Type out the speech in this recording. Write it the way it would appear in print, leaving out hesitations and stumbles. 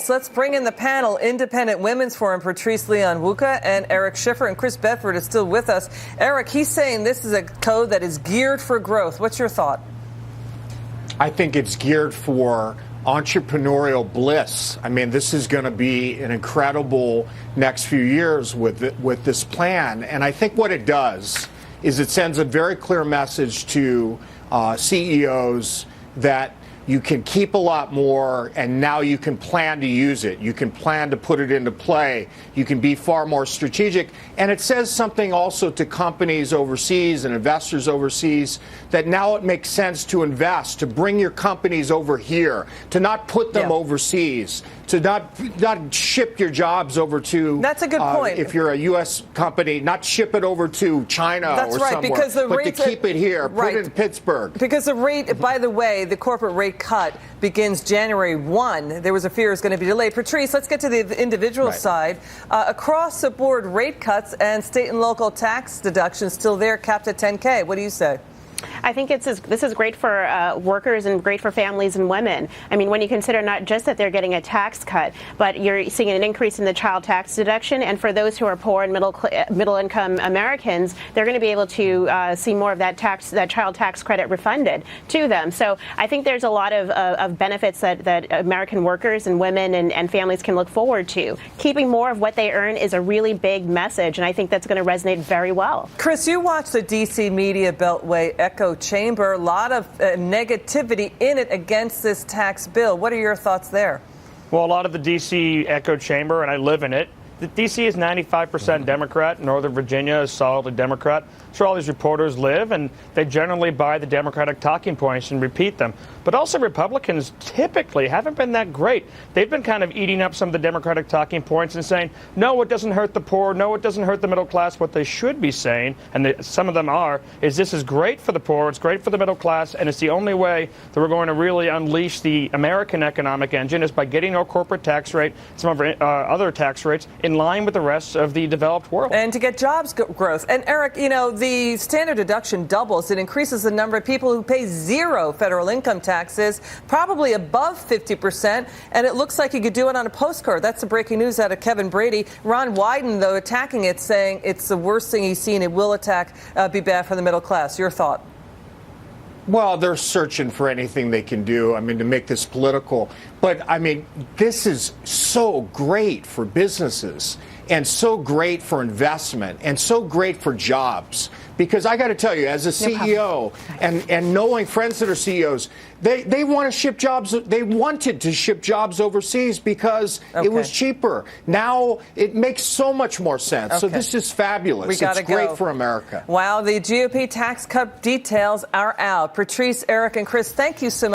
So let's bring in the panel. Independent Women's Forum, Patrice Leon-Wuka and Eric Schiffer, and Chris Bedford is still with us. Eric, he's saying this is a code that is geared for growth. What's your thought? I think it's geared for entrepreneurial bliss. I mean, this is going to be an incredible next few years with this plan. And I think what it does is it sends a very clear message to CEOs that you can keep a lot more, and now you can plan to use it. You can plan to put it into play. You can be far more strategic. And it says something also to companies overseas and investors overseas that now it makes sense to invest, to bring your companies over here, to not put them overseas, to not ship your jobs over to. That's a good point. If you're a U.S. company, not ship it over to China That's or right, somewhere, because the but to keep it here, put it in Pittsburgh. Because the rate, by the way, the corporate rate cut begins January 1. There was a fear it was going to be delayed. Patrice, let's get to the individual side. Across the board rate cuts and state and local tax deductions still there, capped at $10K. What do you say? I think this is great for workers and great for families and women. I mean, when you consider not just that they're getting a tax cut, but you're seeing an increase in the child tax deduction. And for those who are poor and middle income Americans, they're going to be able to see more of that child tax credit refunded to them. So I think there's a lot of benefits that American workers and women and families can look forward to. Keeping more of what they earn is a really big message, and I think that's going to resonate very well. Chris, you watch the D.C. media beltway echo chamber. A lot of negativity in it against this tax bill. What are your thoughts there? Well, a lot of the D.C. echo chamber, and I live in it. The D.C. is 95% Democrat. Northern Virginia is solidly Democrat. That's where all these reporters live, and they generally buy the Democratic talking points and repeat them. But also Republicans typically haven't been that great. They've been kind of eating up some of the Democratic talking points and saying, no, it doesn't hurt the poor, no, it doesn't hurt the middle class. What they should be saying, and some of them are, is this is great for the poor, it's great for the middle class, and it's the only way that we're going to really unleash the American economic engine is by getting our corporate tax rate, some of our other tax rates, in line with the rest of the developed world. And to get jobs growth. And Eric, you know, the standard deduction doubles. It increases the number of people who pay zero federal income taxes, probably above 50%. And it looks like you could do it on a postcard. That's the breaking news out of Kevin Brady. Ron Wyden, though, attacking it, saying it's the worst thing he's seen. It will be bad for the middle class. Your thought? Well, they're searching for anything they can do, I mean, to make this political. But, I mean, this is so great for businesses and so great for investment and so great for jobs. Because I got to tell you, as a CEO and knowing friends that are CEOs, they want to ship jobs. They wanted to ship jobs overseas because it was cheaper. Now it makes so much more sense. So this is fabulous. It's great for America. Wow, the GOP tax cut details are out. Patrice, Eric, and Chris, thank you so much.